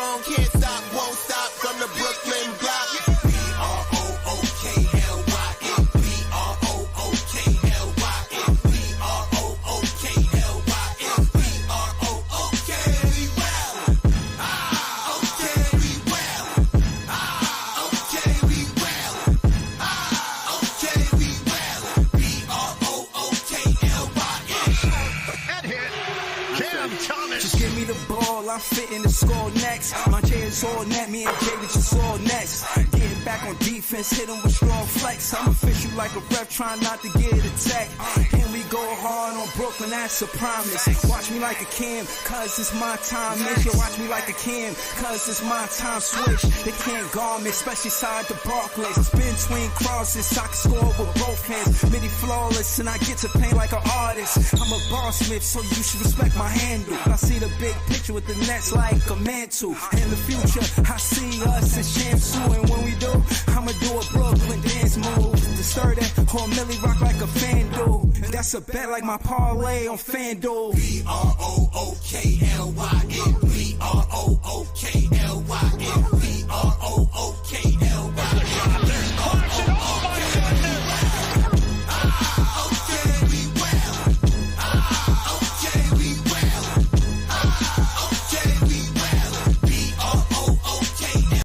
strong, can't stop, won't stop from the Brooklyn block. B-R-O-O-K-L-Y-N, B-R-O-O-K-L-Y-N, B-R-O-O-K-L-Y-N, B-R-O-O-K, we well. Okay, we well. Okay, we well. Okay, we well. B-R-O-O-K-L-Y-N. That hit. Cam Thomas. Just give me the ball, I'm fitting the score next. My J is all net, me and Jay with just all next. Getting back on defense, hit him with strong flex. I'm official like a ref, trying not to get attacked. And we go hard on Brooklyn, that's a promise. Watch me like a Cam, cause it's my time. Yo, watch me like a Cam, cause it's my time. Switch, they can't guard me, especially side the Barclays. Spin between crosses, I can score with both hands. Midi flawless, and I get to paint like an artist. I'm a boss smith, so you should respect my handle. I see the big picture with the Nets like a mantle. In the future, I see us as champs too. And when we do, I'ma do a Brooklyn dance move. The sturdy or Millie rock like a fan do. That's a bet like my parlay on FanDuel. B-R-O-O-K-L-Y-N, B-R-O-O-K-L-Y-N, B-R-O-O-K-L-Y-N. There's Clarkson. Oh my goodness. Okay, we well. Okay, we well. Okay, we well. B-R-O-O-K-L-Y-N.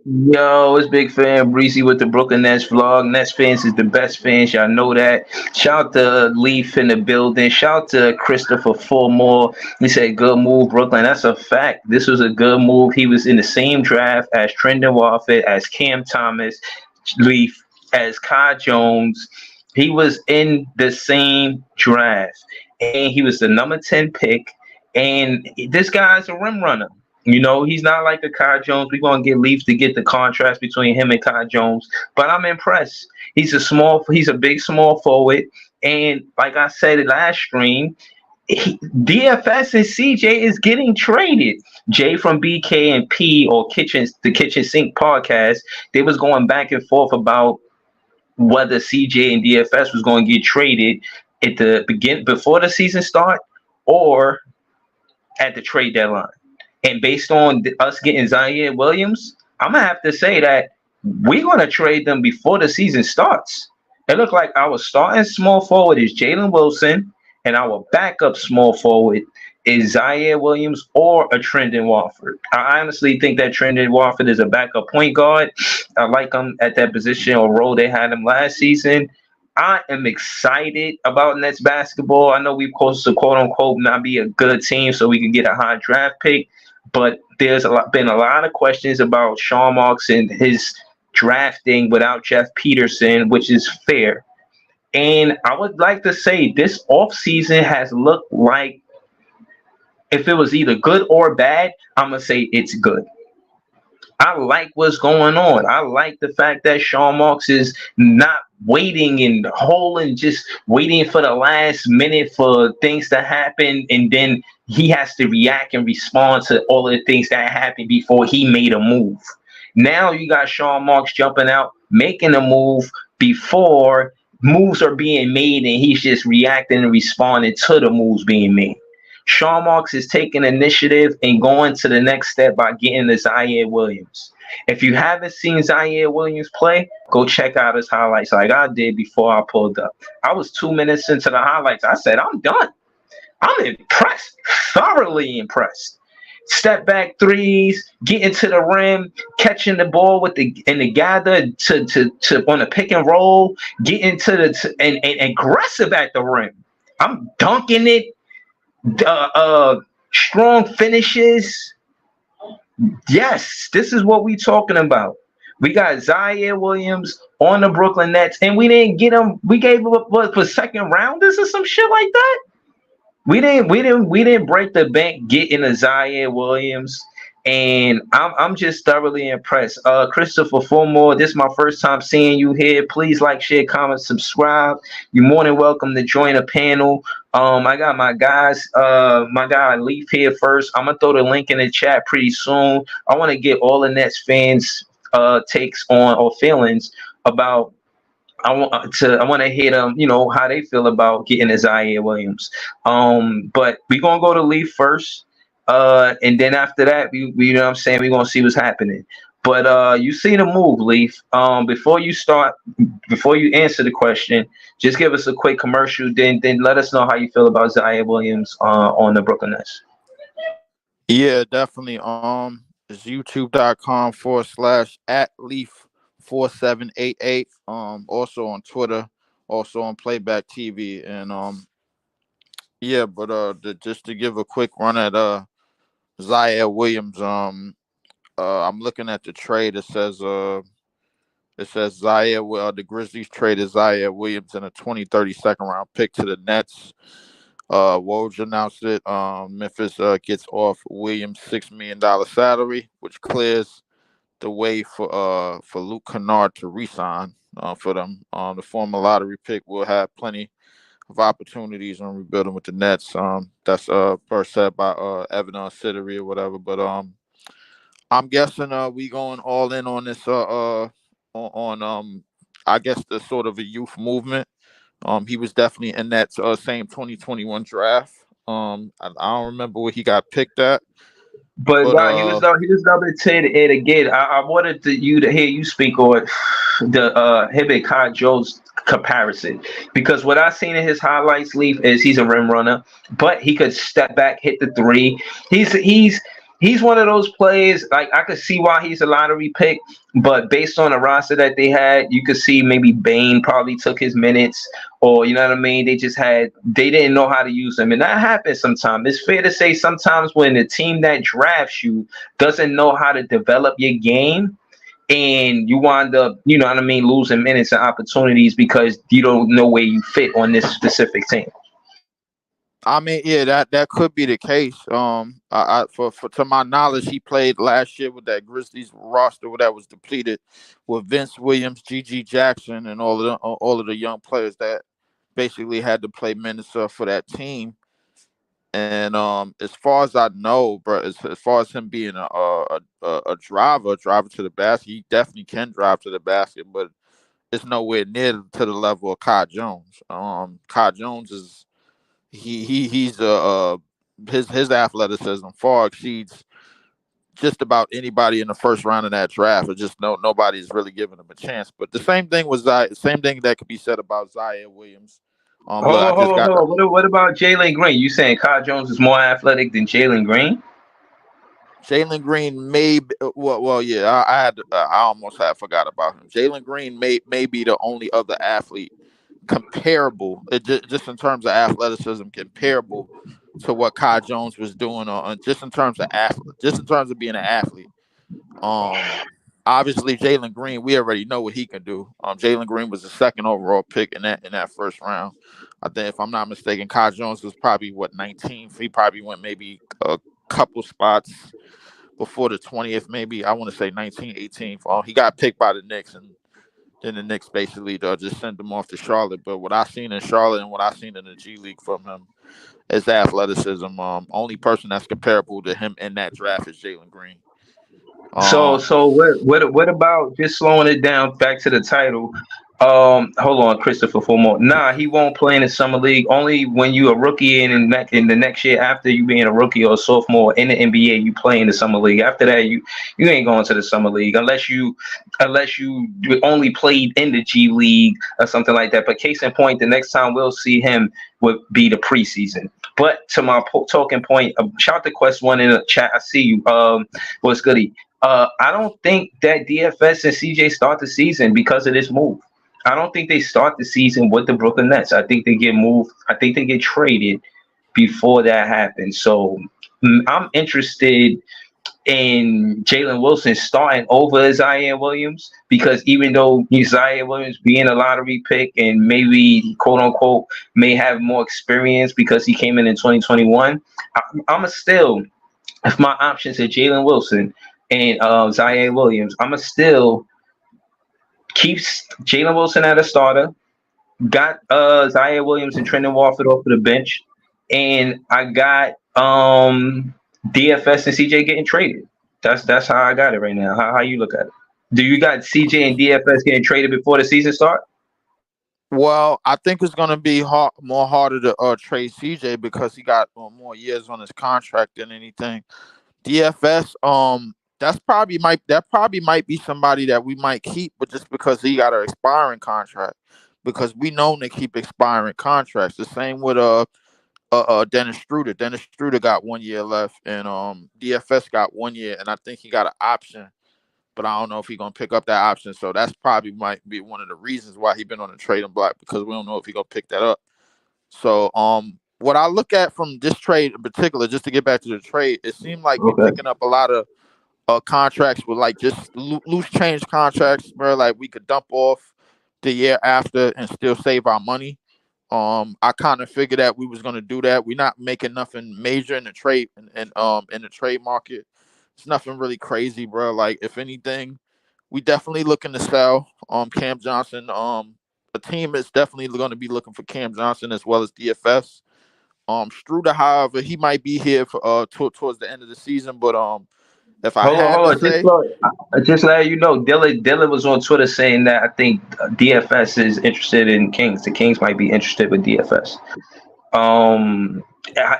Yo, it's Big Fan Breezy with the Brooklyn Nets vlog. Nets fans is the best fans. Y'all know that. Shout out to Leaf in the building. Shout out to Christopher Fulmore. He said, good move, Brooklyn. That's a fact. This was a good move. He was in the same draft as Trendon Watford, as Cam Thomas, Leaf, as Kai Jones. He was in the same draft. And he was the number 10 pick. And this guy's a rim runner. You know, he's not like a Kai Jones. We're going to get Leaf to get the contrast between him and Kai Jones. But I'm impressed. He's a big, small forward. And like I said in last stream, DFS and CJ is getting traded. Jay from BK and P or the Kitchen Sink podcast, they was going back and forth about whether CJ and DFS was going to get traded at the before the season start or at the trade deadline. And based on us getting Zaire Williams, I'm going to have to say that we're going to trade them before the season starts. It looked like our starting small forward is Jalen Wilson, and our backup small forward is Zaire Williams or a Trendon Watford. I honestly think that Trendon Watford is a backup point guard. I like him at that position or role they had him last season. I am excited about Nets basketball. I know we're supposed to quote unquote not be a good team so we can get a high draft pick, but there's been a lot of questions about Sean Marks and his drafting without Jeff Peterson, which is fair. And I would like to say this offseason has looked like, if it was either good or bad, I'm going to say it's good. I like what's going on. I like the fact that Sean Marks is not waiting and holding, just waiting for the last minute for things to happen. And then he has to react and respond to all of the things that happened before he made a move. Now you got Sean Marks jumping out, making a move before moves are being made, and he's just reacting and responding to the moves being made. Sean Marks is taking initiative and going to the next step by getting the Zaire Williams. If you haven't seen Zaire Williams play, go check out his highlights like I did before I pulled up. I was 2 minutes into the highlights. I said, I'm done. I'm impressed, thoroughly impressed. Step back threes, getting to the rim, catching the ball with the gather to on a pick and roll, getting to and aggressive at the rim. I'm dunking it. Strong finishes. Yes, this is what we talking about. We got Zaire Williams on the Brooklyn Nets, and we didn't get him. We gave him what for second rounders or some shit like that. We didn't break the bank getting a Zaire Williams, and I'm just thoroughly impressed. Christopher Fulmore, this is my first time seeing you here. Please like, share, comment, subscribe. You're more than welcome to join a panel. I got my guy Leaf here first. I'm gonna throw the link in the chat pretty soon. I want to get all the Nets fans takes on or feelings about. I want to hear them, how they feel about getting a Zaire Williams. But we're gonna go to Leaf first. And then after that, we you know what I'm saying, we're gonna see what's happening. But you see the move, Leaf. Before you answer the question, just give us a quick commercial, then let us know how you feel about Zaire Williams on the Brooklyn Nets. Yeah, definitely. It's youtube.com/ at Leaf 4788. Also on Twitter, also on Playback TV. And yeah, but just to give a quick run at Zaire Williams, I'm looking at the trade. It says the Grizzlies traded Zaire Williams in a 2030 second round pick to the Nets. Woj announced it. Memphis gets off Williams' $6 million salary, which clears the way for Luke Kennard to resign for them. The former lottery pick will have plenty of opportunities on rebuilding with the Nets. That's first said by Evan Siddery or whatever. But I'm guessing we going all in on this on I guess the sort of a youth movement. He was definitely in that same 2021 draft. I don't remember where he got picked at, But but he was double to it again. I wanted you to hear you speak on the him and Kai Jones comparison, because what I seen in his highlights, Leaf, is he's a rim runner, but he could step back, hit the three. He's one of those players. Like, I could see why he's a lottery pick, but based on the roster that they had, you could see maybe Bane probably took his minutes, or you know what I mean. They didn't know how to use him, and that happens sometimes. It's fair to say sometimes when the team that drafts you doesn't know how to develop your game, and you wind up, you know what I mean, losing minutes and opportunities because you don't know where you fit on this specific team. I mean, yeah, that could be the case. For to my knowledge, he played last year with that Grizzlies roster that was depleted with Vince Williams, G.G. Jackson, and all of the young players that basically had to play minutes for that team. And as far as I know, bro, as far as him being a driver to the basket, he definitely can drive to the basket, but it's nowhere near to the level of Kai Jones. Kai Jones is he's his athleticism far exceeds just about anybody in the first round of that draft. It's just nobody's really giving him a chance. But the same thing that could be said about Zaire Williams. Look, I just got Hold on. What about Jalen Green? You saying Kai Jones is more athletic than Jalen Green? Jalen Green may well yeah, I almost had forgot about him. Jalen Green may be the only other athlete comparable, just in terms of athleticism, comparable to what Kai Jones was doing just in terms of being an athlete. Obviously Jalen Green, we already know what he can do. Jalen Green was the second overall pick in that first round. I think, if I'm not mistaken, Kai Jones was probably 19th. He probably went maybe a couple spots before the 20th, maybe. I want to say 19th, 18th. He got picked by the Knicks, and then the Knicks basically just sent him off to Charlotte. But what I seen in Charlotte and what I seen in the G League from him is athleticism. Only person that's comparable to him in that draft is Jalen Green. So what about just slowing it down back to the title? Hold on, Christopher, for more. Nah, he won't play in the summer league. Only when you a rookie in the next year after you being a rookie or a sophomore in the NBA, you play in the summer league. After that, you ain't going to the summer league unless you only played in the G League or something like that. But case in point, the next time we'll see him would be the preseason. But to my talking point, shout out to Quest One in the chat. I see you. What's goody? I don't think that DFS and CJ start the season because of this move. I don't think they start the season with the Brooklyn Nets. I think they get moved. I think they get traded before that happens. So I'm interested in Jalen Wilson starting over Zaire Williams, because even though Zaire Williams being a lottery pick and maybe quote unquote may have more experience because he came in 2021, I'm still, if my options are Jalen Wilson and Zaire Williams, I'm still keeps Jalen Wilson at a starter, got Zaire Williams and Trendon Warford off of the bench, and I got DFS and CJ getting traded. That's how I got it right now. How you look at it? Do you got CJ and DFS getting traded before the season start? Well, I think it's gonna be more harder to trade CJ because he got more years on his contract than anything. DFS, that probably might be somebody that we might keep, but just because he got an expiring contract, because we know they keep expiring contracts. The same with Dennis Struder. Dennis Struder got 1 year left, and DFS got 1 year, and I think he got an option, but I don't know if he's gonna pick up that option. So that's probably might be one of the reasons why he been on the trading block, because we don't know if he gonna pick that up. So what I look at from this trade in particular, just to get back to the trade, it seemed like we Okay. picking up a lot of contracts with like just loose change contracts where like we could dump off the year after and still save our money. I kind of figured that we was gonna do that. We're not making nothing major in the trade in the trade market. It's nothing really crazy, bro. Like if anything, we definitely looking to sell Cam Johnson. The team is definitely going to be looking for Cam Johnson as well as DFS. Struder, however, he might be here for towards the end of the season. But if I had Hold to on. say, Just let you know, Dylan was on Twitter saying that I think DFS is interested in Kings. The Kings might be interested with DFS.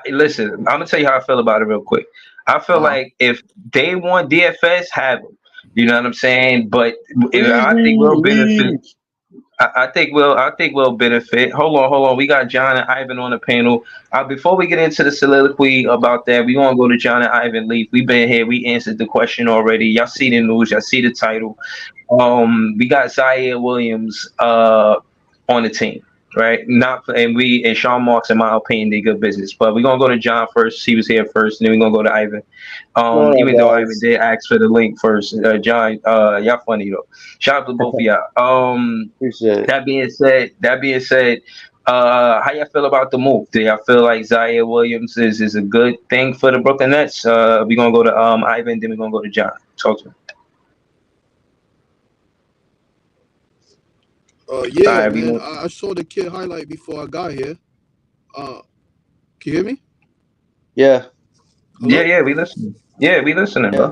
Listen, I'm gonna tell you how I feel about it real quick. I feel uh-huh. like if they want DFS, have them. You know what I'm saying? But I think we'll benefit. I think we'll benefit. Hold on. We got John and Ivan on the panel. Before we get into the soliloquy about that, we gonna go to John and Ivan Leaf. We've been here. We answered the question already. Y'all see the news. Y'all see the title. We got Zaire Williams on the team, right? Not and Sean Marks, in my opinion, did good business. But we're gonna go to John first. He was here first, and then we're gonna go to Ivan. Even though Ivan did ask for the link first. John, y'all funny though. Shout out to both of y'all. Appreciate it. That being said, how y'all feel about the move? Do y'all feel like Zaire Williams is a good thing for the Brooklyn Nets? We're gonna go to Ivan, then we're gonna go to John. Talk to me. Yeah, Ivan, man. I saw the kid highlight before I got here. Can you hear me? Yeah. Hello? yeah, we listening. Yeah, we listening, Yeah.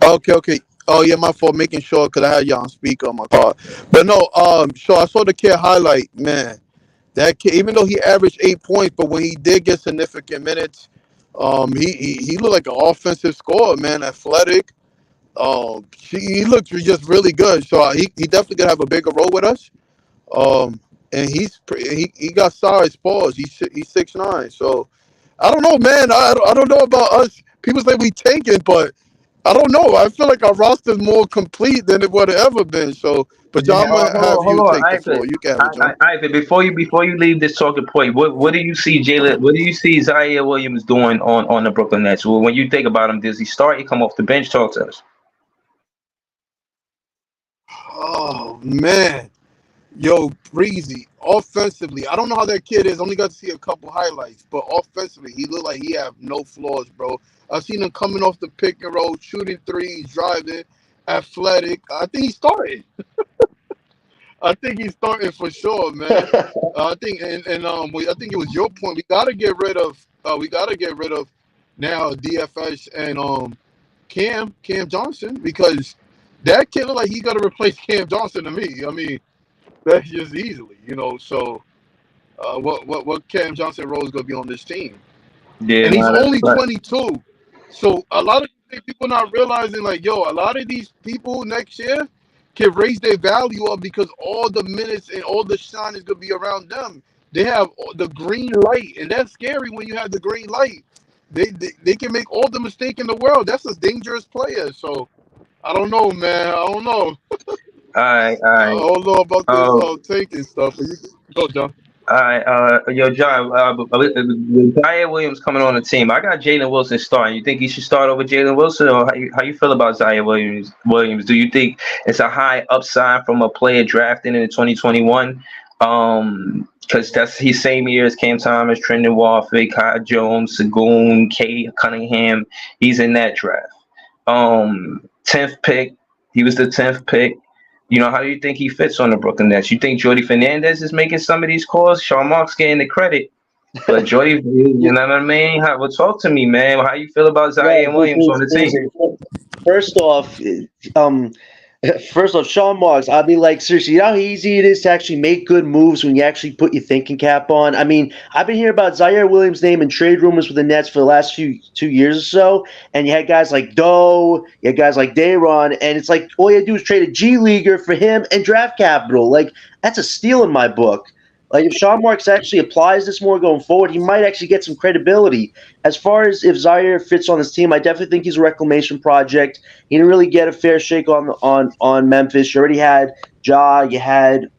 bro. Okay. Oh yeah, my fault. Making sure because I had you on speaker on my car. But no, so I saw the kid highlight. Man, that kid, even though he averaged 8 points, but when he did get significant minutes, he looked like an offensive scorer, man. Athletic. He looked just really good. So he definitely gonna have a bigger role with us. And he got size balls. He's 6'9". So I don't know, man. I don't know about us. People say we tanking, but I don't know. I feel like our roster's more complete than it would have ever been. So, but John, I'm Yeah, gonna have hold you on, take the Ivan. floor. You can have it, John. Ivan, before you leave this talking point, what do you see Jalen? What do you see Zaire Williams doing on the Brooklyn Nets? Well, when you think about him, does he start? He come off the bench? Talk to us. Oh man, yo, Breezy. Offensively, I don't know how that kid is. Only got to see a couple highlights, but offensively, he looked like he have no flaws, bro. I've seen him coming off the pick and roll, shooting threes, driving, athletic. I think he's starting. I think he's starting for sure, man. I think I think it was your point. We gotta get rid of now DFS and Cam Johnson, because that kid look like he gotta replace Cam Johnson to me. I mean, that's just easily, So what Cam Johnson role is gonna be on this team? Yeah, And he's no, that's only right. 22. So a lot of people not realizing, like, yo, a lot of these people next year can raise their value up because all the minutes and all the shine is gonna be around them. They have the green light, and that's scary when you have the green light. They can make all the mistake in the world. That's a dangerous player. So I don't know, man. I don't know. All right, all I right. don't know about this Um, taking stuff. But you go, John. all right. Yo, John. Zaire Williams coming on the team. I got Jalen Wilson starting. You think he should start over Jalen Wilson, or how you feel about Zaire Williams? Do you think it's a high upside from a player drafted in 2021? Because that's his same year as Cam Thomas, Trendon Warford, Kai Jones, Sagoon, Kay Cunningham. He's in that draft. 10th pick. He was the 10th pick. How do you think he fits on the Brooklyn Nets? You think Jordy Fernandez is making some of these calls? Sean Marks getting the credit, but Jordy, you know what I mean? Talk to me, man. How you feel about Zion Yeah, Williams on the team? First off, First off, Sean Marks, I mean, like, seriously, you know how easy it is to actually make good moves when you actually put your thinking cap on? I mean, I've been hearing about Zaire Williams' name in trade rumors with the Nets for the last 2 years or so, and you had guys like Doe, you had guys like Dayron, and it's like all you had to do is trade a G Leaguer for him and draft capital. Like, that's a steal in my book. Like, if Sean Marks actually applies this more going forward, he might actually get some credibility. As far as if Zaire fits on this team, I definitely think he's a reclamation project. He didn't really get a fair shake on Memphis. You already had Ja, you had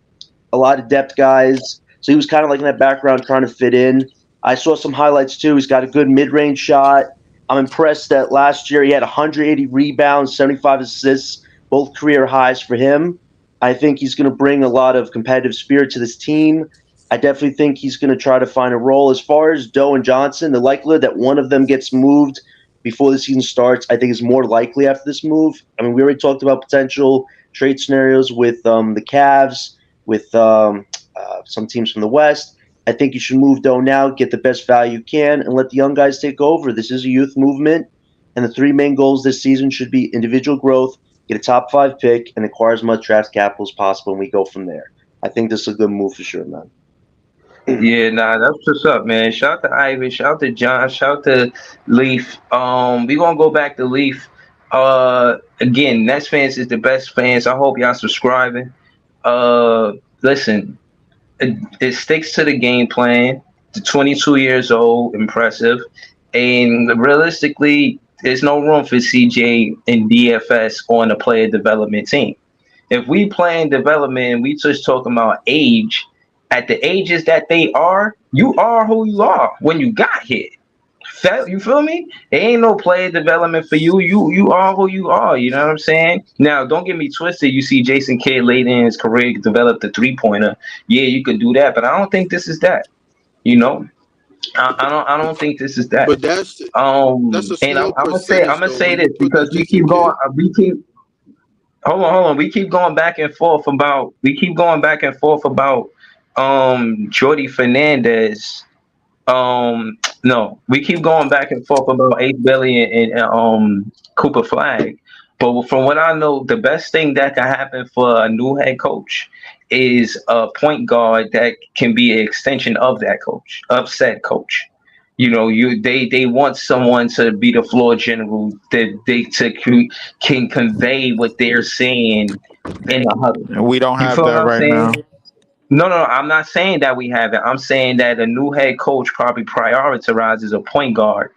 a lot of depth guys, so he was kind of like in that background trying to fit in. I saw some highlights too. He's got a good mid-range shot. I'm impressed that last year he had 180 rebounds, 75 assists, both career highs for him. I think he's going to bring a lot of competitive spirit to this team. I definitely think he's going to try to find a role. As far as Doe and Johnson, the likelihood that one of them gets moved before the season starts, I think is more likely after this move. I mean, we already talked about potential trade scenarios with the Cavs, with some teams from the West. I think you should move Doe now, get the best value you can, and let the young guys take over. This is a youth movement, and the three main goals this season should be individual growth, get a top 5 pick, and acquire as much draft capital as possible, and we go from there. I think this is a good move for sure, man. Yeah, nah, that's what's up, man. Shout out to Ivan, shout out to John, shout out to Leaf. We gonna go back to Leaf. Again, Nets fans is the best fans. I hope y'all subscribing. Listen, it sticks to the game plan. The 22 years old, impressive, and realistically, there's no room for CJ and DFS on a player development team. If we playing development and we just talking about age, at the ages that they are, you are who you are when you got here. You feel me? There ain't no player development for you. You are who you are. You know what I'm saying? Now, don't get me twisted. You see Jason Kidd late in his career develop the 3-pointer. Yeah, you could do that, but I don't think this is that. You know, I don't think this is that. But that's a And small I'm gonna say percentage though. When this you put because that we Jason keep going. Kidd, Hold on. We keep going back and forth about. Jordy Fernandez. No, we keep going back and forth about 8 billion and Cooper Flag. But from what I know, the best thing that can happen for a new head coach is a point guard that can be an extension of that coach, of said coach. You know, they want someone to be the floor general that can convey what they're saying in the huddle. And we don't You have feel what that I'm right saying? now. No, I'm not saying that we have it. I'm saying that a new head coach probably prioritizes a point guard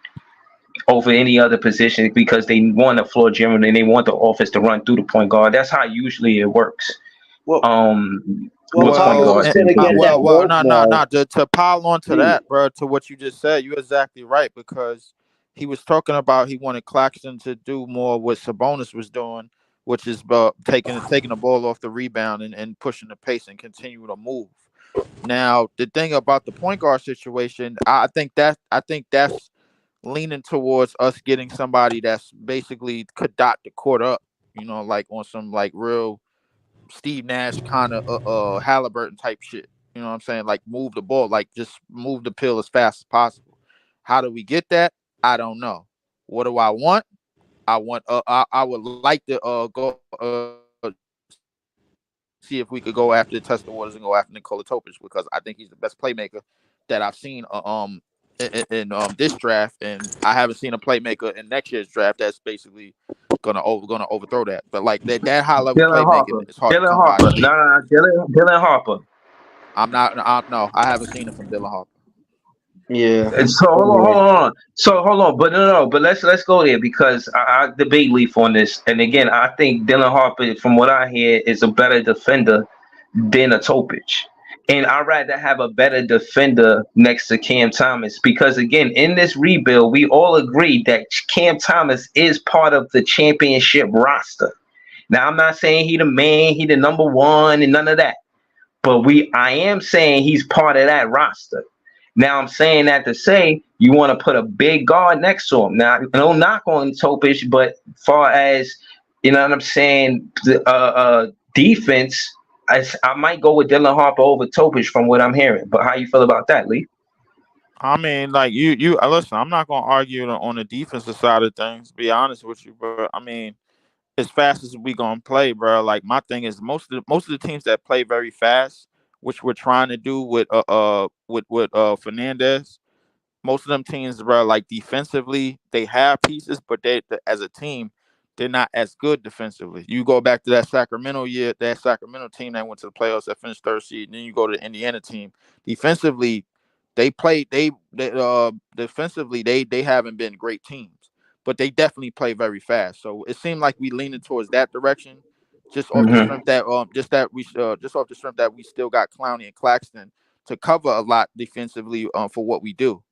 over any other position because they want a floor general and they want the offense to run through the point guard. That's how usually it works. Well, With point Thomas Well, is guards going to get that work now. to pile on to that, bro, to what you just said, you're exactly right because he was talking about he wanted Claxton to do more what Sabonis was doing, which is taking the ball off the rebound and pushing the pace and continue to move. Now, the thing about the point guard situation, I think that's leaning towards us getting somebody that's basically could dot the court up, like on some like real Steve Nash kind of Halliburton type shit. You know what I'm saying? Like move the ball, like just move the pill as fast as possible. How do we get that? I don't know. What do I want? I would like to go see if we could go after test the waters and go after Nikola Topic because I think he's the best playmaker that I've seen in this draft, and I haven't seen a playmaker in next year's draft that's basically gonna overthrow that. But like that high level Dylan playmaking Harper. is hard to Dylan come by in Harper. the league. Dylan Harper. No, I haven't seen it from Dylan Harper. Yeah. And so hold on. So hold on, but no. But let's go there because I debate Leaf on this. And again, I think Dylan Harper, from what I hear, is a better defender than a Topic. And I'd rather have a better defender next to Cam Thomas because again, in this rebuild, we all agree that Cam Thomas is part of the championship roster. Now, I'm not saying he the man, he the number one, and none of that. But I am saying he's part of that roster. Now I'm saying that to say you want to put a big guard next to him. Now, no knock on Topic, but far as you know what I'm saying, the defense, I might go with Dylan Harper over Topic from what I'm hearing. But how you feel about that, Lee? I mean, like listen. I'm not gonna argue on the defensive side of things. To be honest with you, but I mean, as fast as we gonna play, bro. Like my thing is most of the teams that play very fast, which we're trying to do with Fernandez. Most of them teams, bro, like defensively, they have pieces, but as a team, they're not as good defensively. You go back to that Sacramento year, that Sacramento team that went to the playoffs that finished third seed, and then you go to the Indiana team. Defensively, they defensively they haven't been great teams, but they definitely play very fast. So it seemed like we leaning towards that direction, just off the Hmm. strength that just off the strength that we still got Clowney and Claxton to cover a lot defensively for what we do.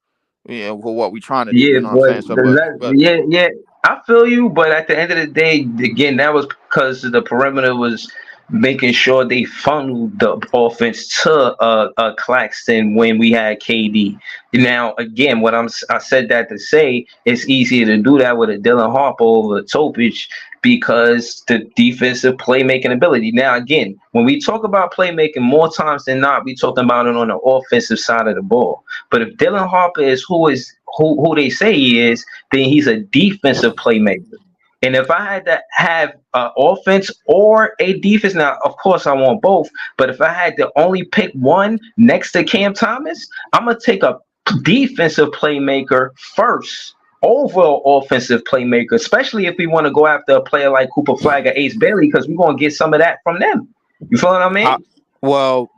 Yeah, for what we trying to do. Yeah, You know what I'm but saying? So, but but yeah, I feel you. But at the end of the day, again, that was because the perimeter was making sure they funneled the offense to Claxton when we had KD. Now, again, I said that to say it's easier to do that with a Dylan Harper over Topich because the defensive playmaking ability. Now, again, when we talk about playmaking, more times than not, we talking about it on the offensive side of the ball. But if Dylan Harper is who they say he is, then he's a defensive playmaker. And if I had to have an offense or a defense, now of course I want both. But if I had to only pick one next to Cam Thomas, I'm gonna take a defensive playmaker first over an offensive playmaker, especially if we want to go after a player like Cooper Flag or Ace Bailey, because we're gonna get some of that from them. You feel what I I, mean? well,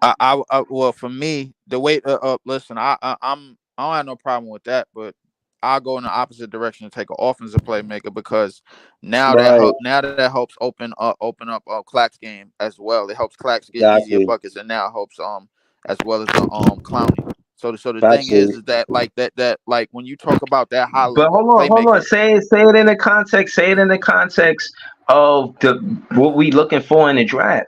for me, the way listen, I don't have no problem with that, but I'll go in the opposite direction and take an offensive playmaker because Right. now that helps open up Clack's game as well. It helps Clax get easier Exactly. buckets, and now it helps as well as the Clowney. So the thing Factually. is that that like when you talk about that high But level hold on. playmaker. Say it in the context. Say it in the context of the what we looking for in the draft.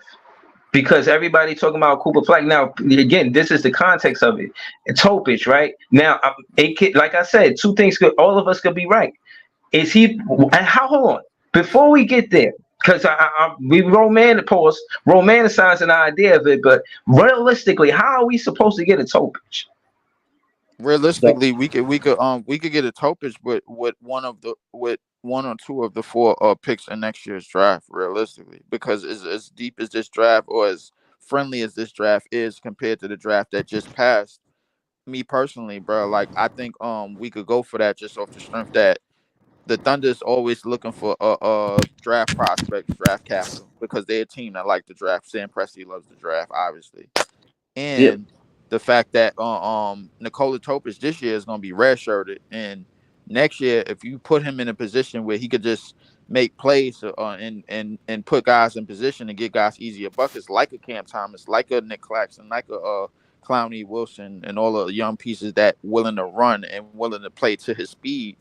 Because everybody talking about Cooper Flag. Now, again, this is the context of it. It's Topich, right? Now, like I said, two things could all of us could be right. Is he? And how? Hold on. Before we get there, because we romanticize an idea of it, but realistically, how are we supposed to get a Topich? So, Realistically, we could get a Topich with one or two of the four picks in next year's draft. Realistically, because as deep as this draft or as friendly as this draft is compared to the draft that just passed, me personally, bro, like I think we could go for that just off the strength that the Thunder is always looking for draft prospects, draft capital because they're a team that like to draft. Sam Presti loves the draft, obviously, yep. and the fact that Nikola Topic this year is going to be redshirted, and next year if you put him in a position where he could just make plays and put guys in position and get guys easier buckets like a Cam Thomas, like a Nick Claxton, like a Clowney Wilson, and all the young pieces that willing to run and willing to play to his speed,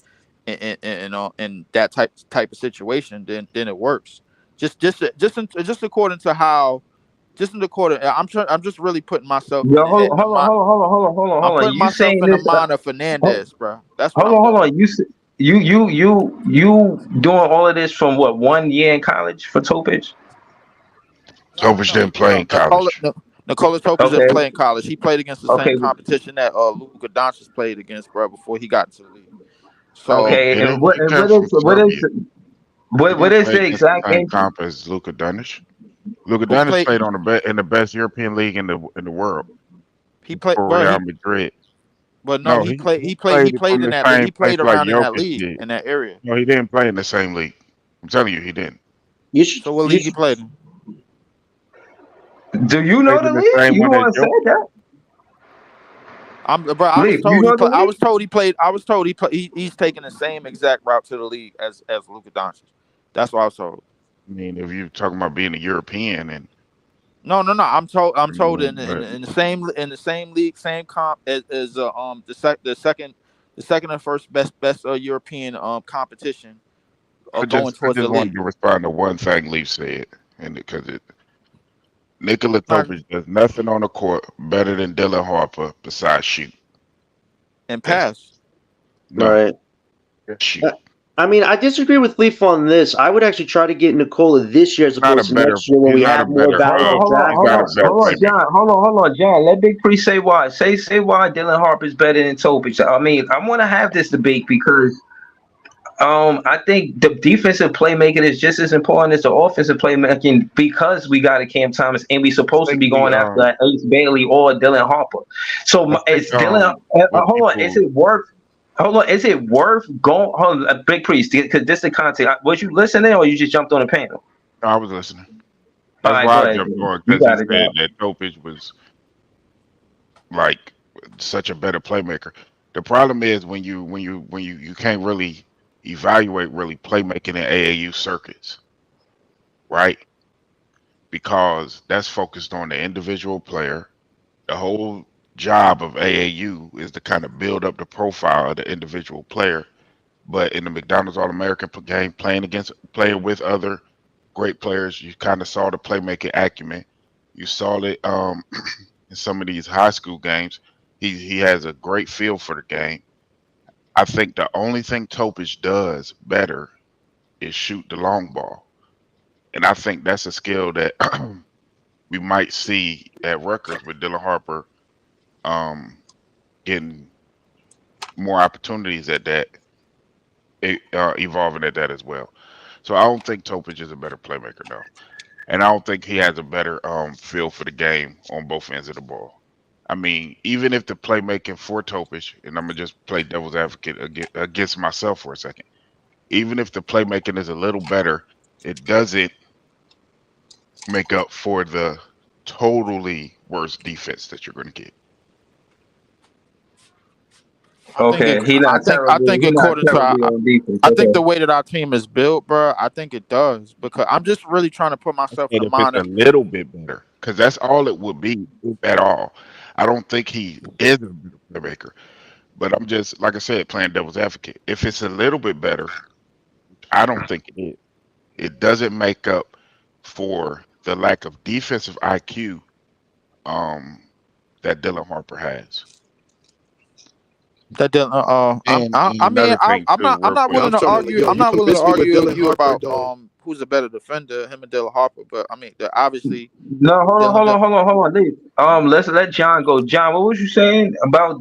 in that type of situation, then it works. Just according to how just in the quarter. I'm just really putting myself Yo, in hold the on, mind. hold on, hold on, hold on, hold on, I'm hold on. putting You myself saying in the this? mind of Hold, Fernandez, bro. That's what hold I'm on, hold doing. on. You doing all of this from what 1 year in college for Topich? Topich didn't play in college. Nikola Topic didn't Okay, play in college. He played against the same okay, competition that Luka Doncic played against, bro, before he got into the league. So okay. He And didn't he came what from is Serbia. He what didn't is play the against the exact same age? comp as Luka Doncic. Luka who Doncic played? played on in the best European league in the world He played, for bro. Real Madrid. But no, No, he played. he He played played from in the that. same He place played like around in that Jokic league did. in that area. No, he didn't play in the same league. I'm telling you, he didn't. You should. So what You league he should. played in? Do you know Played the in the league? same You one don't as want to say Jokic. that? Bro. I was League, you told he know the play. I league? was told he played. I was told he's taking the same exact route to the league as Luka Doncic. That's what I was told. I mean, if you're talking about being a European and No. I'm told. I'm told but in the same league, same comp as the second and first best European competition going I towards the just wanted league. to respond to one thing Leaf said, and because Nikola Not Topic does nothing on the court better than Dylan Harper besides shoot. and That's pass. no Right. shoot. I mean, I disagree with Leaf on this. I would actually try to get Nikola this year as Not a opposed to better. next year when He's we not a have more better. valuable draft He's not a picks. better Hold on, playmaker. John. Hold on, John. Let Big Pre say why. Say why Dylan Harper's better than Topich. I mean, I want to have this debate because I think the defensive playmaking is just as important as the offensive playmaking because we got a Cam Thomas and we I supposed to think be going after Ace Bailey or Dylan Harper. So I think is Dylan? what Hold on, is people it worth? Hold on, is it worth going? Hold on, Big Priest, because this is the content. Was you listening or you just jumped on the panel? I was listening. All That's right, go why I ahead. jumped on You because he got it, said dog. that Topich was like such a better playmaker. The problem is when you can't really evaluate really playmaking in AAU circuits, right? Because that's focused on the individual player. The whole job of AAU is to kind of build up the profile of the individual player. But in the McDonald's All American game, playing with other great players, you kind of saw the playmaking acumen. You saw it in some of these high school games. He has a great feel for the game. I think the only thing Topic does better is shoot the long ball, and I think that's a skill that we might see at Rutgers with Dylan Harper um, getting more opportunities at that, evolving at that as well. So I don't think Topic is a better playmaker, no, and I don't think he has a better feel for the game on both ends of the ball. I mean, even if the playmaking for Topic, and I'm gonna just play devil's advocate against myself for a second, even if the playmaking is a little better, it doesn't make up for the totally worst defense that you're going to get. Okay, he not I terrible. think He not according to terribly on defense. I think Okay. the way that our team is built, bro, I think it does because I'm just really trying to put myself in And the if it's mind a of little bit better, because that's all it would be, if at all. I don't think he is a better playmaker, but I'm just, like I said, playing devil's advocate. If it's a little bit better, I don't think it is. It doesn't make up for the lack of defensive IQ um, that Dylan Harper has. that. And I mean, another thing I'm too, not. I'm real not quick. willing I'm to telling argue. you, yo, I'm you not willing to convinced me with argue with Dylan you Harper, about dog. who's a better defender, him and Dylan Harper. But I mean, obviously, No, Dylan. hold on. Leave. Let's let John go. John, what was you saying about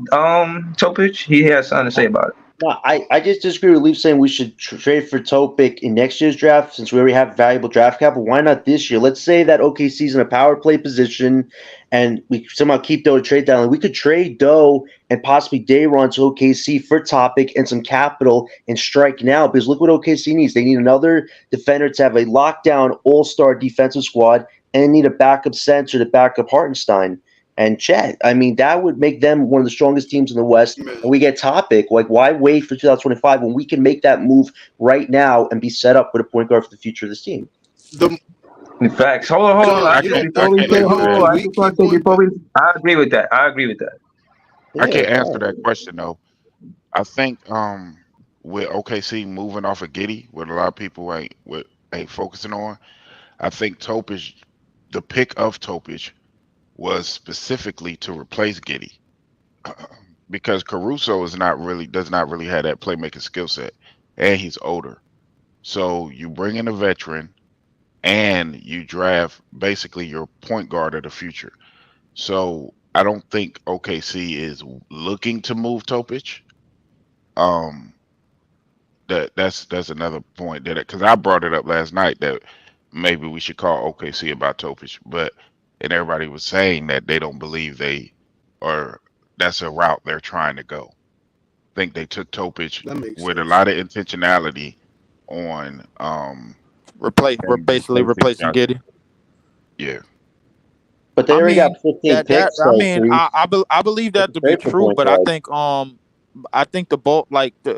Topic? He has something to say about it. No, I just disagree with Leaf saying we should trade for Topic in next year's draft since we already have valuable draft capital. Why not this year? Let's say that OKC's in a power play position and we somehow keep Doe to trade down. We could trade Doe and possibly Dayron to OKC for Topic and some capital and strike now because look what OKC needs. They need another defender to have a lockdown all-star defensive squad and they need a backup center to back up Hartenstein and Chet. I mean, that would make them one of the strongest teams in the West. Man, And we get Topic. Like, why wait for 2025 when we can make that move right now and be set up with a point guard for the future of this team? the In fact, hold on. John, I you just don't I before we can't say wait, answer hold hold on. that. on, Can I we just want keep to say on? before we. I agree with that. I agree with that. I Yeah, can't answer fine. that question though. I think with OKC moving off of Giddy, what a lot of people ain't focusing on. I think Topic, the pick of Topic, was specifically to replace Giddy because Caruso does not really have that playmaking skill set, and he's older. So you bring in a veteran, and you draft basically your point guard of the future. So I don't think OKC is looking to move Topic. Um, that's another point that because I brought it up last night that maybe we should call OKC about Topic, but and everybody was saying that they don't believe they or that's a route they're trying to go. Think they took Topic That makes with a sense. lot of intentionality on Basically replacing replacing Johnson. Giddy. Yeah. But they I already got mean 15 picks, I so mean Reese. I believe They that can to be trade for true, point but guard. I think the ball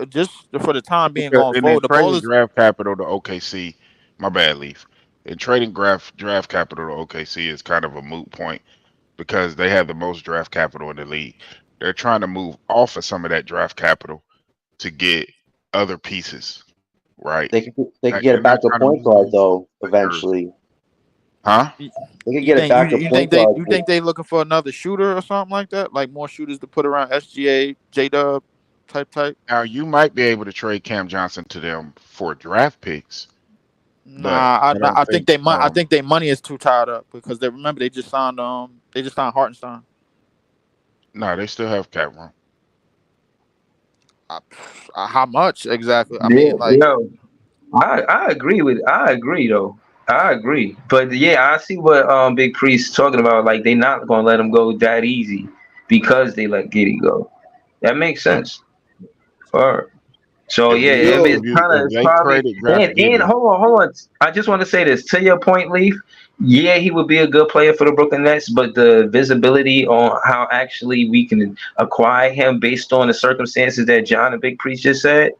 just for the time being Because going and then forward, the ball trading is draft capital to OKC, my bad, Leaf. And trading draft capital to OKC is kind of a moot point because they have the most draft capital in the league. They're trying to move off of some of that draft capital to get other pieces, right? They could get a They're not backup trying to point guard move though like they're, eventually. huh? you, They could you get a think backup point guard. you think they looking for another shooter or something like that, like more shooters to put around SGA, J Dub type. Now you might be able to trade Cam Johnson to them for draft picks, but Nah, I don't I think think I think their money is too tied up because they remember they just signed Hartenstein. no, they still have cap room. Uh, how much exactly? I Yeah, mean, like, yo, I agree though. I agree. But yeah, I see what Big Priest talking about. Like they not gonna let him go that easy because they let Giddy go. That makes Yeah. sense. Or so If yeah, you Yo, kind of if it's they probably traded Josh and Giddey, hold on. I just want to say this to your point, Leaf. Yeah, he would be a good player for the Brooklyn Nets, but the visibility on how actually we can acquire him based on the circumstances that John and Big Priest just said,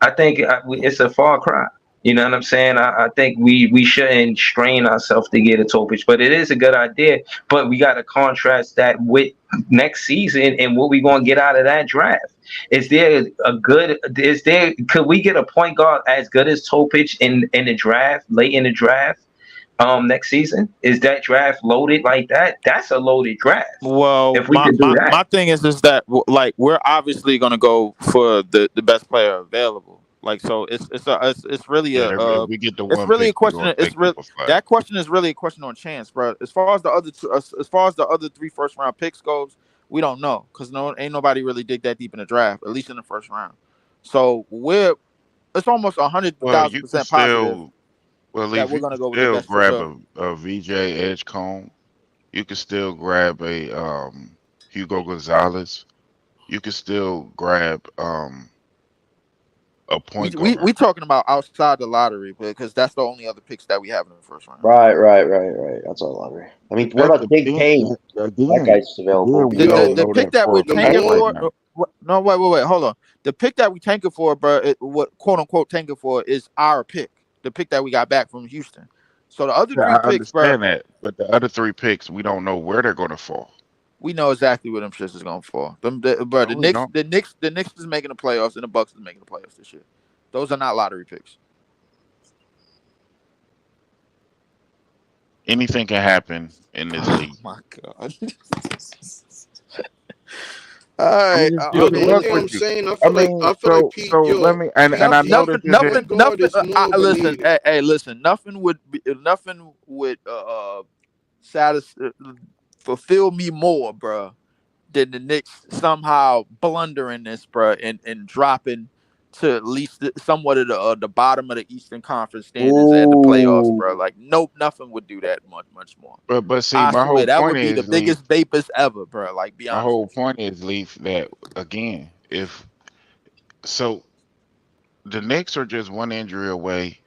I think it's a far cry. You know what I'm saying? I think we shouldn't strain ourselves to get a Topic, but it is a good idea. But we got to contrast that with next season and what we going to get out of that draft. Is there a good? Is there? Could we get a point guard as good as Topic in the draft, late in the draft? Next season, is that draft loaded like that? That's a loaded draft. well, If we could do that. my thing is that like we're obviously gonna go for the best player available. Like, so it's really yeah, if we get the it's one really a pick, we're question. gonna It's take real number 5. That question is really a question on chance, bro. As far as the other as far as the other 3 first round picks goes, we don't know because ain't nobody really dig that deep in the draft, at least in the first round. So it's almost a hundred Well, thousand you can percent positive still, well, that Leaf, we're you gonna can go with the still best for grab sure. a VJ Edgecombe. You can still grab a Hugo Gonzalez. You can still grab a We point we guard. we talking about outside the lottery because that's the only other picks that we have in the first round. Right. That's all lottery. I mean, But what that about Big depends. Kane? That Again, guy's available. again, we The the, don't yo, the know pick that that we're for a the fact tanking right more for, now. no, wait, hold on. The pick that we tanking for, bro, what quote unquote tanking for is our pick, the pick that we got back from Houston. So the other Yeah, three I picks, bro, understand that, but the other 3 picks, we don't know where they're going to fall. we know exactly where them shits is gonna fall. Bro, No, we don't. The Knicks is making the playoffs, and the Bucks is making the playoffs this year. Those are not lottery picks. Anything can happen in this Oh league. my god. All right, I'm just I yo, being the a only mean, buck thing with I'm you. saying, I mean, so let me and I know nothing, this is it. point guard is more of a listen, need. listen, nothing would satisfy, fulfill me more, bro, than the Knicks somehow blundering this, bro, and dropping to at least somewhat of the bottom of the Eastern Conference standings and the playoffs, Ooh, bro. Like, nope, nothing would do that much more. But see, I my swear whole that point would be the is, Leaf. biggest vapors ever, bro. Like, be My honest whole with you. point is, Leaf, that again, if so, the Knicks are just one injury away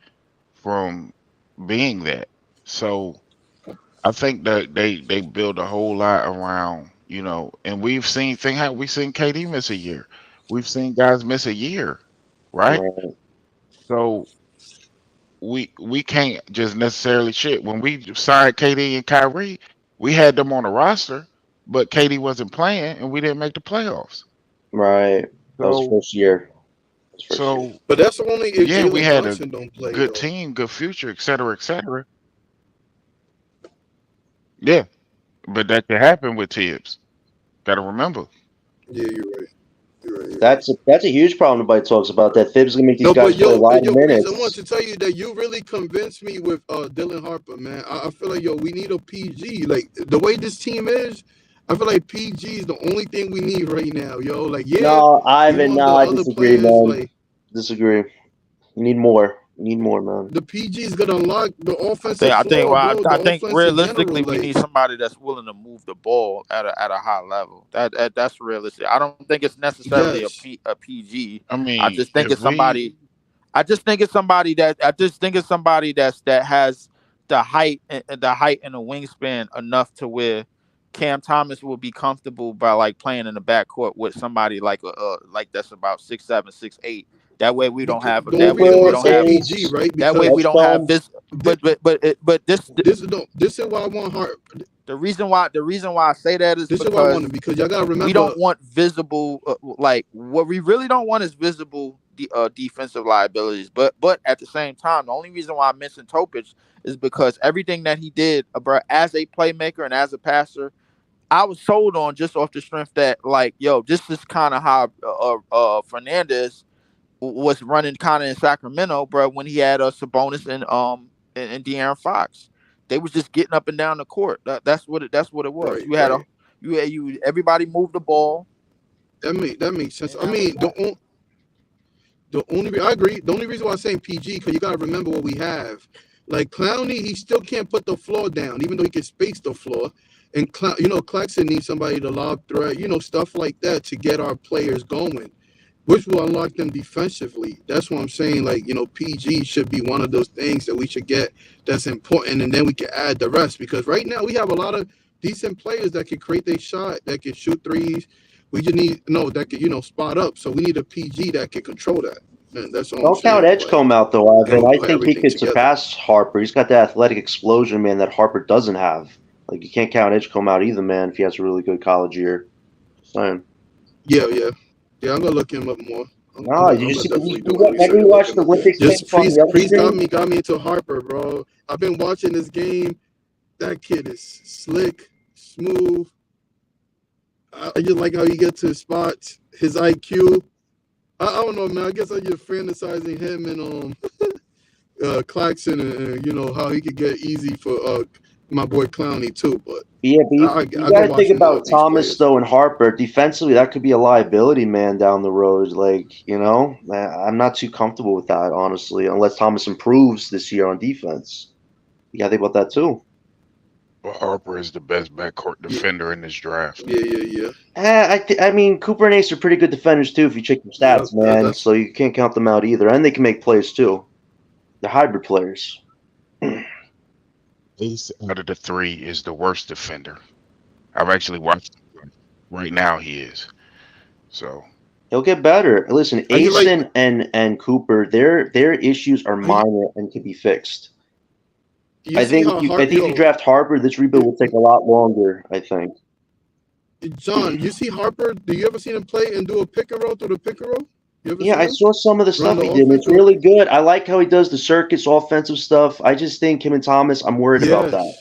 from being that. So I think that they build a whole lot around, and we've seen KD miss a year. We've seen guys miss a year, right? right. So we can't just necessarily shit. When we signed KD and Kyrie, we had them on the roster, but KD wasn't playing and we didn't make the playoffs. Right. That was So first year. That was first year. so But that's only if yeah, we Jalen had a Brunson don't play good though. team, good future, et cetera, et cetera. Yeah, but that could happen with Tibbs. Gotta remember. Yeah, you're right. You're right. That's a huge problem. Nobody talks about that. Thibs gonna make these No, guys but play a lot of yo, Breeze, I want minutes. to tell you that you really convinced me with Dylan Harper, man. I feel like we need a PG. Like the way this team is, I feel like PG is the only thing we need right now, yo. Like, yeah, No, we Ivan. want No, the I other disagree, players. man. Like Disagree. You need more. You need more, man. the PG is gonna unlock the offensive floor, Well, bro. The I think offense in realistically general. we Like, need somebody that's willing to move the ball at a high level. That's realistic. I don't think it's necessarily yes, a PG. I I mean, just think it's somebody. I just think it's somebody that has the height and the wingspan enough to where Cam Thomas will be comfortable by like playing in the backcourt with somebody like that's about 6'7", 6'8". That way we don't have the only reason why I say PG, Pace, right? that way we Because don't have Edgecombe. this. But this is why I want Hart. the reason why I say that is This is why I want him because because y'all gotta we remember. don't want visible like what we really don't want is visible defensive liabilities. But at the same time, the only reason why I mentioned Topic is because everything that he did, bro, as a playmaker and as a passer, I was sold on just off the strength that like, yo, this is kind of how Fernandez was running kind of in Sacramento, bro, when he had Sabonis and De'Aaron Fox. They was just getting up and down the court. That's what it was. Right, You had right. a you had you everybody moved the ball. That makes sense. And I that was mean, that. I agree. The only reason why I'm saying PG because you got to remember what we have. Like Clowney, he still can't put the floor down, even though he can space the floor. And Claxton needs somebody to lob threat, stuff like that to get our players going, which will unlock them defensively. That's what I'm saying. Like, PG should be one of those things that we should get that's important, and then we can add the rest. Because right now we have a lot of decent players that can create their shot, that can shoot threes. We just need that can spot up. So we need a PG that can control that. And that's all I'm Don't count saying. Edgecombe out though, Ivan. I put think he everything could together. surpass Harper. He's got that athletic explosion, man, that Harper doesn't have. Like, you can't count Edgecombe out either, man, if he has a really good college year. Just saying. Yeah. I'm gonna look him up more. No, you just remember you watched the Olympics. Just tape on Priest the other got me into Harper, bro. I've been watching this game. That kid is slick, smooth. I just like how he gets to his spots. His IQ. I don't know, man. I guess I'm just fantasizing him and Claxton and how he could get easy for my boy Clowney too. But Yeah, but you got to think about Thomas though and Harper. Defensively, that could be a liability, man, down the road. Like, I'm not too comfortable with that, honestly, unless Thomas improves this year on defense. You got to think about that too. But Harper is the best backcourt defender in this draft. Yeah. I mean, Cooper and Ace are pretty good defenders too if you check their stats, man. So you can't count them out either, and they can make plays too. They're hybrid players. Ace out of the three is the worst defender. I've actually watched him. Right now he is. So He'll get better. Listen, Ace and Cooper, their issues are minor and can be fixed. I think if you draft Harper, this rebuild will take a lot longer, I think. John, you see Harper? Do you ever see him play and do a pick and roll through the pick and roll? Yeah, I saw some of the stuff he did. It's really good. I like how he does the circuits, offensive stuff. I just think him and Thomas, I'm worried about that.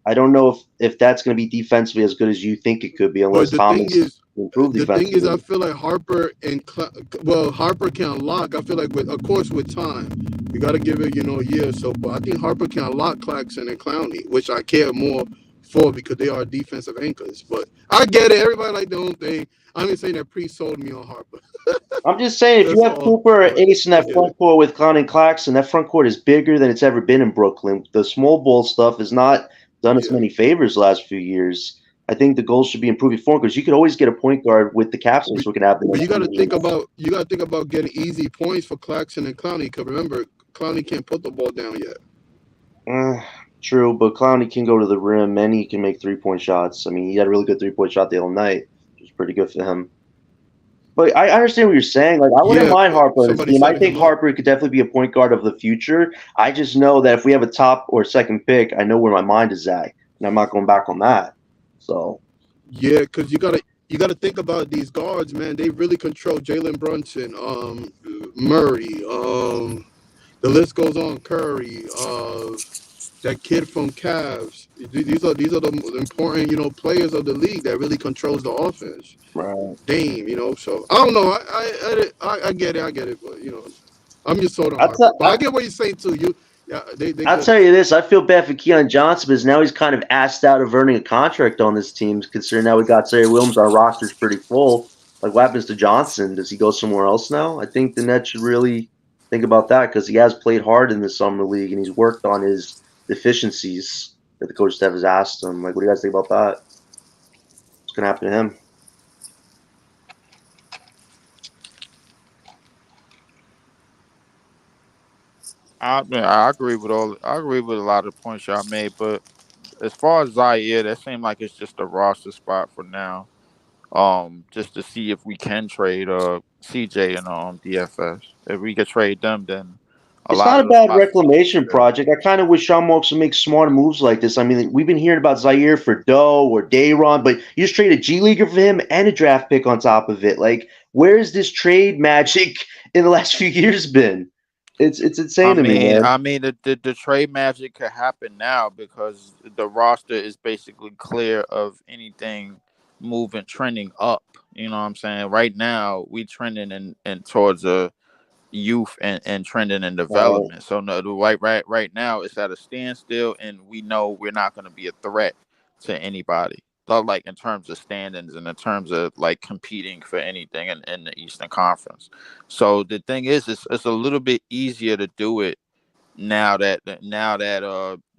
I don't know if that's going to be defensively as good as you think it could be, unless Thomas improves defensively. The thing is, I feel like Harper Harper can unlock. I feel like with time, you got to give it a year or so. But I think Harper can unlock Claxton and Clowney, which I care more for because they are defensive anchors. But I get it. Everybody like their own thing. I'm just saying that pre-sold me on Harper. I'm just saying, if you have Cooper or Ace in that front court with Clowney and Claxton, that front court is bigger than it's ever been in Brooklyn. The small ball stuff has not done us many favors the last few years. I think the goals should be improving form because you could always get a point guard with the cap space. We can have. But you got to think about getting easy points for Claxton and Clowney. Because remember, Clowney can't put the ball down yet. True, but Clowney can go to the rim and he can make 3-point shots. I mean, he had a really good 3-point shot the other night, which was pretty good for him. But I understand what you're saying. Like, I wouldn't mind Harper on this team. I think Harper could definitely be a point guard of the future. I just know that if we have a top or second pick, I know where my mind is at, and I'm not going back on that. So, yeah, because you gotta think about these guards, man. They really control Jalen Brunson, Murray, the list goes on. Curry, that kid from Cavs. These are the important players of the league that really controls the offense. Right. Dame, So I don't know. I get it, but I'm just sold on Harper. But I get what you're saying too. I'll tell you this. I feel bad for Keon Johnson because now he's kind of asked out of earning a contract on this team, considering now we got Zaire Williams. Our roster's pretty full. Like, what happens to Johnson? Does he go somewhere else now? I think the Nets should really think about that because he has played hard in the summer league and he's worked on his deficiencies that the coach staff has asked him. Like, what do you guys think about that? What's going to happen to him? I agree with a lot of the points y'all made, but as far as Ziaire, that seems like it's just a roster spot for now. Just to see if we can trade CJ and DFS. If we could trade them, then it's not a bad reclamation project. I kind of wish Sean Marks would make smarter moves like this. I mean, we've been hearing about Ziaire for Doe or Dayron, but you just trade a G Leaguer for him and a draft pick on top of it. Like, where's this trade magic in the last few years been? It's insane to me, man. I mean, the trade magic could happen now because the roster is basically clear of anything trending up. You know what I'm saying? Right now, we trending in towards a youth and trending in development. So no, right now it's at a standstill, and we know we're not going to be a threat to anybody. like in terms of standings and in terms of like competing for anything in the Eastern Conference. So the thing is, it's a little bit easier to do it now that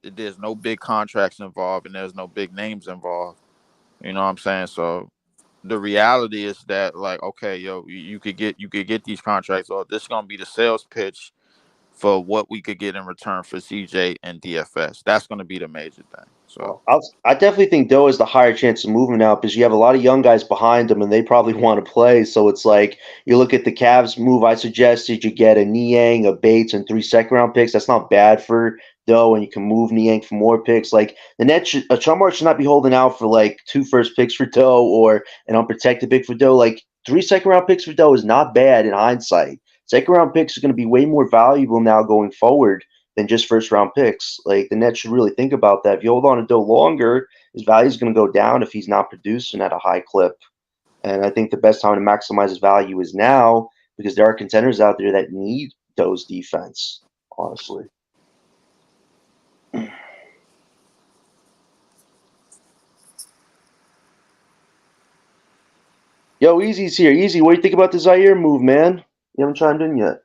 there's no big contracts involved and there's no big names involved. You know what I'm saying? So the reality is that, like, okay, yo, you could get these contracts, or this is gonna be the sales pitch for what we could get in return for CJ and DFS. That's gonna be the major thing. So I definitely think Doe has the higher chance of moving now because you have a lot of young guys behind him and they probably want to play. So it's like you look at the Cavs move I suggested, you get a Niang, a Bates, and 3 second-round picks. That's not bad for Doe, and you can move Niang for more picks. Like the Nets, Chumar should not be holding out for like 2 first picks for Doe or an unprotected pick for Doe. Like 3 second-round picks for Doe is not bad in hindsight. Second-round picks are going to be way more valuable now going forward than just first-round picks. Like, the Nets should really think about that. If you hold on to Doe longer, his value is going to go down if he's not producing at a high clip. And I think the best time to maximize his value is now because there are contenders out there that need Doe's defense, honestly. Yo, Easy's here. Easy, what do you think about the Zaire move, man? You haven't chimed in yet.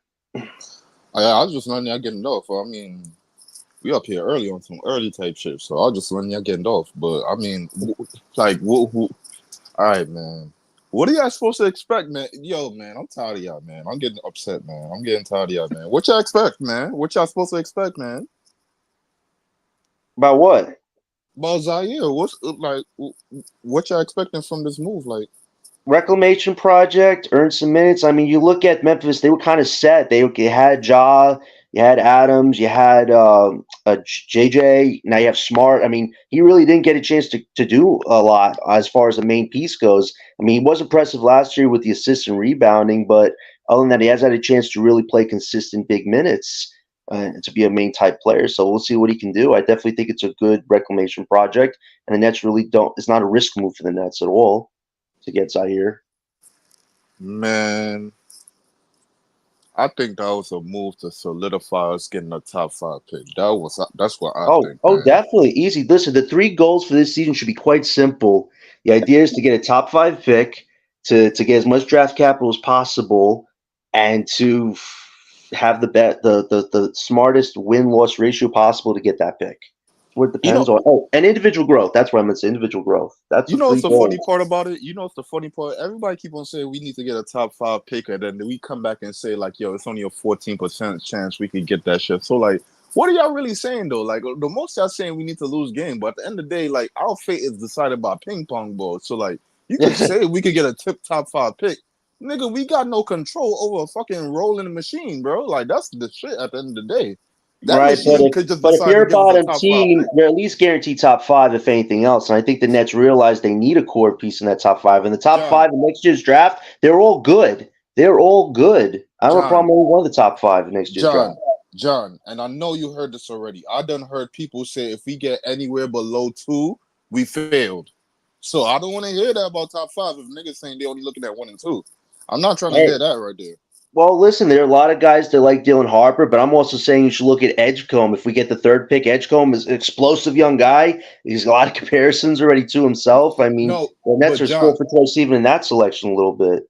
I was just letting y'all getting off. I mean, we up here early on some early type shit, so I was just letting y'all getting off. But I mean, all right, man. What are y'all supposed to expect, man? Yo, man, I'm tired of y'all, man. I'm getting upset, man. I'm getting tired of y'all, man. What y'all expect, man? What y'all supposed to expect, man? About what? About Zaire? What y'all expecting from this move? Like, Reclamation project, earn some minutes. I mean, you look at Memphis; they were kind of set. They had Ja, you had Adams, you had JJ. Now you have Smart. I mean, he really didn't get a chance to do a lot as far as the main piece goes. I mean, he was impressive last year with the assists and rebounding, but other than that, he hasn't had a chance to really play consistent big minutes to be a main type player. So we'll see what he can do. I definitely think it's a good reclamation project, and the Nets really don't. It's not a risk move for the Nets at all to get Zaire. man, I think that was a move to solidify us getting a top 5 pick. That's what I think. Man. Definitely easy. Listen, the 3 goals for this season should be quite simple. The idea is to get a top 5 pick, to get as much draft capital as possible, and to have the smartest win-loss ratio possible to get that pick. What it depends on. Oh, and individual growth. That's what I'm going to say. Individual growth. That's what's the funny part about it? You know what's the funny part? Everybody keep on saying we need to get a top 5 pick, and then we come back and say like, yo, it's only a 14% chance we can get that shit. So like, what are y'all really saying though? Like, the most y'all saying we need to lose game, but at the end of the day, like, our fate is decided by ping pong balls. So like, you can say we could get a top 5 pick. Nigga, we got no control over a fucking rolling machine, bro. Like, that's the shit at the end of the day. That right, but if you're a bottom team, you're at least guaranteed top 5, if anything else. And I think the Nets realize they need a core piece in that top 5. And the top 5 in next year's draft, they're all good. They're all good. I don't have a problem with one of the top 5 in next year's draft. John, and I know you heard this already. I done heard people say if we get anywhere below 2, we failed. So I don't want to hear that about top 5 if niggas saying they only looking at 1 and 2. I'm not trying to hear that right there. Well, listen, there are a lot of guys that like Dylan Harper, but I'm also saying you should look at Edgecombe. If we get the 3rd pick, Edgecombe is an explosive young guy. He's got a lot of comparisons already to himself. I mean, the Nets are scored for choice even in that selection a little bit.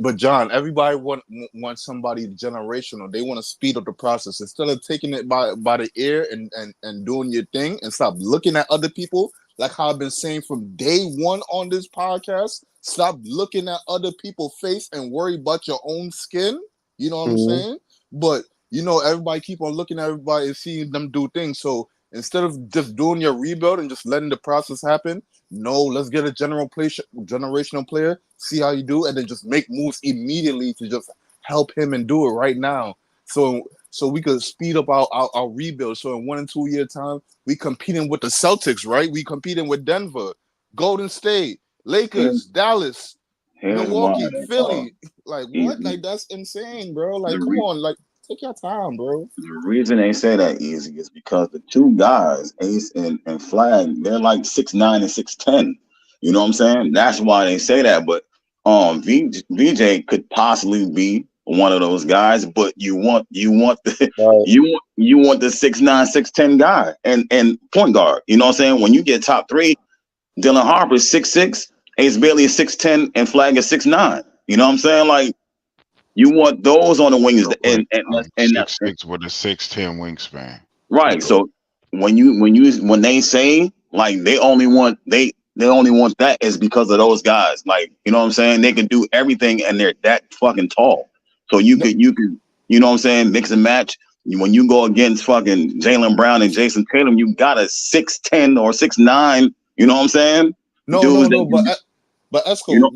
But John, everybody want somebody generational. They want to speed up the process instead of taking it by the ear and doing your thing and stop looking at other people. Like how I've been saying from day 1 on this podcast, stop looking at other people's face and worry about your own skin. You know what I'm saying? But, everybody keep on looking at everybody and seeing them do things. So instead of just doing your rebuild and just letting the process happen, no, let's get a generational player, see how you do, and then just make moves immediately to just help him and do it right now. So we could speed up our rebuild. So in 1 and 2 year time, we competing with the Celtics, right? We competing with Denver, Golden State, Lakers, Dallas, Milwaukee, Philly. Like what? Like that's insane, bro. Like come on, like take your time, bro. The reason they say that easy is because the 2 guys, Ace and Flag, they're like 6'9" and 6'10". You know what I'm saying? That's why they say that. But VJ could possibly be one of those guys, but you want the you want the 6'9", 6'10" guy and point guard. You know what I'm saying? When you get top 3, Dylan Harper is 6'6", Ace Bailey is 6'10", and Flag is 6'9". You know what I'm saying? Like, you want those on the wings, Real and quick. and I'm and, 6'6" with a 6'10" wingspan. right. So when they say like they only want that is because of those guys. Like, you know what I'm saying? They can do everything and they're that fucking tall. So you could you know what I'm saying, mix and match. When you go against fucking Jaylen Brown and Jason Tatum, you got a 6'10" or 6'9". You know what I'm saying? No, Dudes but Esco, you know,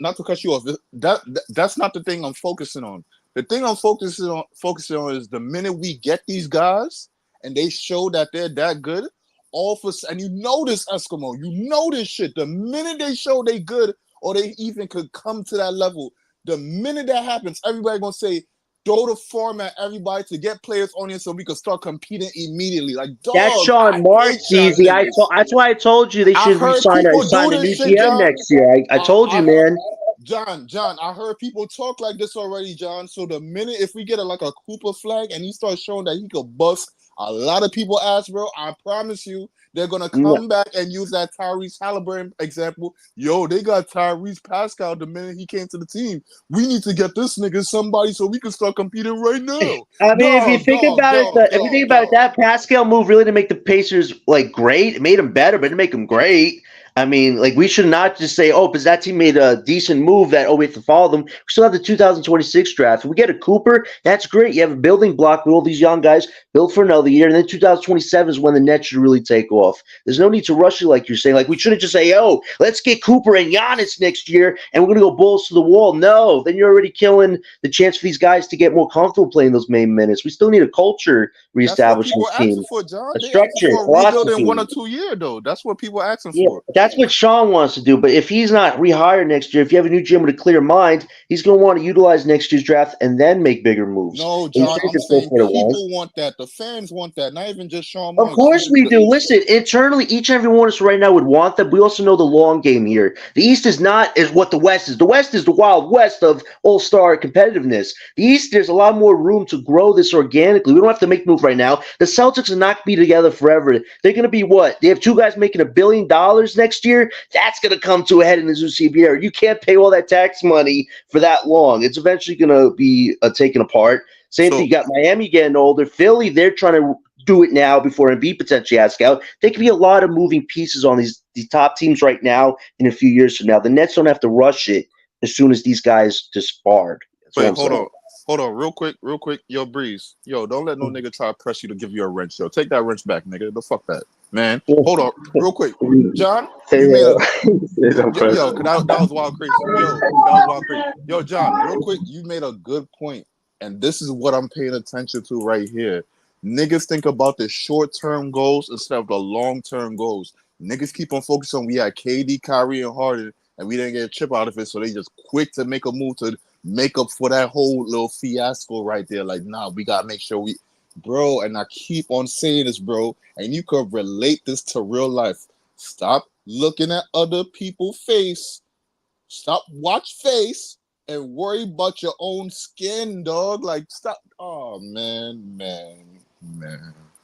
not to cut you off. That's not the thing I'm focusing on. The thing I'm focusing on is the minute we get these guys and they show that they're that good, and you know this, Eskimo, you know this shit. The minute they show they good or they even could come to that level, the minute that happens, everybody gonna say, throw the format, everybody, to get players on it so we can start competing immediately. Like, dog, That's Sean Marks, easy. That's why I told you they should sign a new GM next year. I told you, man. John, I heard people talk like this already, John. So the minute if we get a Cooper Flag and he starts showing that he could bust a lot of people ass, bro, I promise you they're gonna come back and use that Tyrese Halliburton example. Yo, they got Tyrese Pascal the minute he came to the team. We need to get this nigga somebody so we can start competing right now. I mean, if you think about it, that Pascal move really didn't make the Pacers like great. It made them better, but it didn't make them great. I mean, like, we should not just say, oh, because that team made a decent move that, we have to follow them. We still have the 2026 draft. If we get a Cooper, that's great. You have a building block with all these young guys built for another year. And then 2027 is when the Nets should really take off. There's no need to rush it like you're saying. Like, we shouldn't just say, let's get Cooper and Giannis next year and we're going to go balls to the wall. No, then you're already killing the chance for these guys to get more comfortable playing those main minutes. We still need a culture reestablished in this team. A structure, philosophy. In 1 or 2 years, though. That's what people are asking for. That's what Sean wants to do, but if he's not rehired next year, if you have a new GM with a clear mind, he's going to want to utilize next year's draft and then make bigger moves. No, John, I'm saying people want that. The fans want that, not even just Sean. Of course we do. Listen, internally, each and every one of us right now would want that. We also know the long game here. The East is what the West is. The West is the Wild West of all-star competitiveness. The East, there's a lot more room to grow this organically. We don't have to make the move right now. The Celtics are not going to be together forever. They're going to be what? They have two guys making $1 billion next year? That's going to come to a head in the Ziaire. You can't pay all that tax money for that long. It's eventually going to be taken apart. Same thing. You got Miami getting older. Philly, they're trying to do it now before Embiid potentially asks out. There could be a lot of moving pieces on these top teams right now in a few years from now. The Nets don't have to rush it as soon as these guys disbarred. Wait, hold on, real quick. Yo, Breeze. Yo, don't let no nigga try to press you to give you a wrench. Yo, take that wrench back, nigga. The fuck that, man. Hold on, real quick. John, you made that was wild crazy. Yo, John, real quick, you made a good point. And this is what I'm paying attention to right here. Niggas think about the short-term goals instead of the long-term goals. Niggas keep on focusing on we had KD, Kyrie, and Harden, and we didn't get a chip out of it, so they just quick to make a move to make up for that whole little fiasco right there. Like, nah, we gotta make sure bro, and I keep on saying this, bro, and you could relate this to real life. Stop looking at other people's face. Stop watch face and worry about your own skin, dog. Like, stop. Oh, man.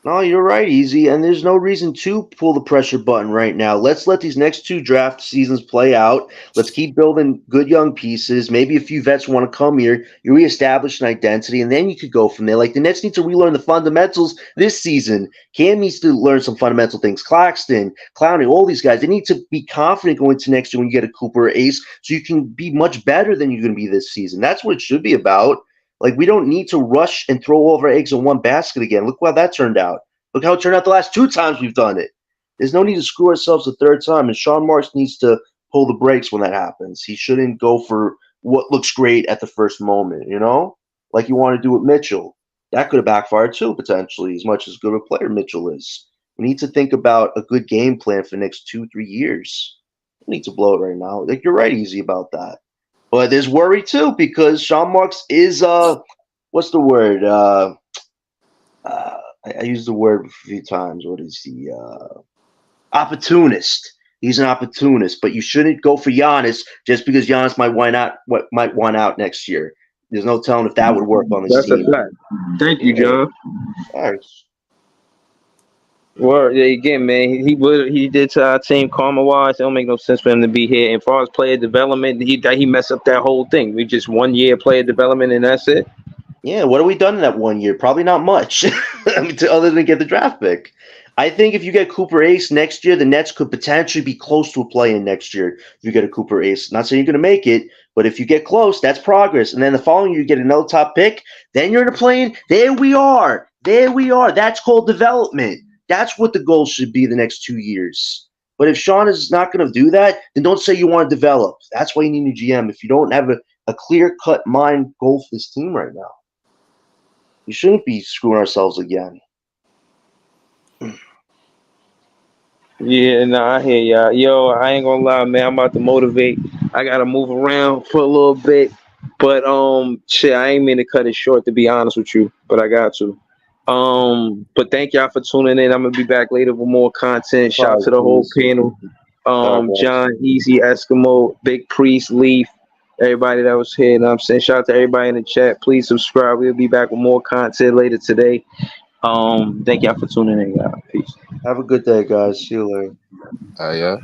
No, you're right, Easy, and there's no reason to pull the pressure button right now. Let's let these next two draft seasons play out. Let's keep building good young pieces. Maybe a few vets want to come here. You reestablish an identity, and then you could go from there. Like, the Nets need to relearn the fundamentals this season. Cam needs to learn some fundamental things. Claxton, Clowney, all these guys, they need to be confident going to next year when you get a Cooper or Ace so you can be much better than you're going to be this season. That's what it should be about. Like, we don't need to rush and throw all of our eggs in one basket again. Look how that turned out. Look how it turned out the last two times we've done it. There's no need to screw ourselves a third time, and Sean Marks needs to pull the brakes when that happens. He shouldn't go for what looks great at the first moment, like you want to do with Mitchell. That could have backfired too, potentially, as much as good a player Mitchell is. We need to think about a good game plan for the next 2-3 years. We need to blow it right now. Like, you're right, Easy, about that. But there's worry too, because Sean Marks is what's the word? I used the word a few times. What is he? Opportunist. He's an opportunist, but you shouldn't go for Giannis just because Giannis might want out next year. There's no telling if that would work on this team. That's a fact. Thank you, Joe. All right. Well, yeah, again, man, he did to our team karma wise. It don't make no sense for him to be here. And as far as player development, he messed up that whole thing. We just 1 year player development and that's it. Yeah, what have we done in that 1 year? Probably not much. I mean, other than get the draft pick. I think if you get Cooper Ace next year, the Nets could potentially be close to a play-in next year if you get a Cooper Ace. Not saying you're going to make it, but if you get close, that's progress. And then the following year, you get another top pick, then you're in a play-in. There we are. There we are. That's called development. That's what the goal should be the next 2 years. But if Sean is not going to do that, then don't say you want to develop. That's why you need a GM. If you don't have a clear-cut mind goal for this team right now, we shouldn't be screwing ourselves again. Yeah, no, I hear y'all. Yo, I ain't gonna lie, man. I'm about to motivate. I gotta move around for a little bit, but shit, I ain't mean to cut it short. To be honest with you, but I got to. But thank y'all for tuning in. I'm gonna be back later with more content. Shout out to the whole panel. John, Easy, Eskimo, Big Priest, Leaf, everybody that was here. You know what I'm saying? Shout out to everybody in the chat. Please subscribe. We'll be back with more content later today. Thank y'all for tuning in, y'all. Peace. Have a good day, guys. See you later. Yeah.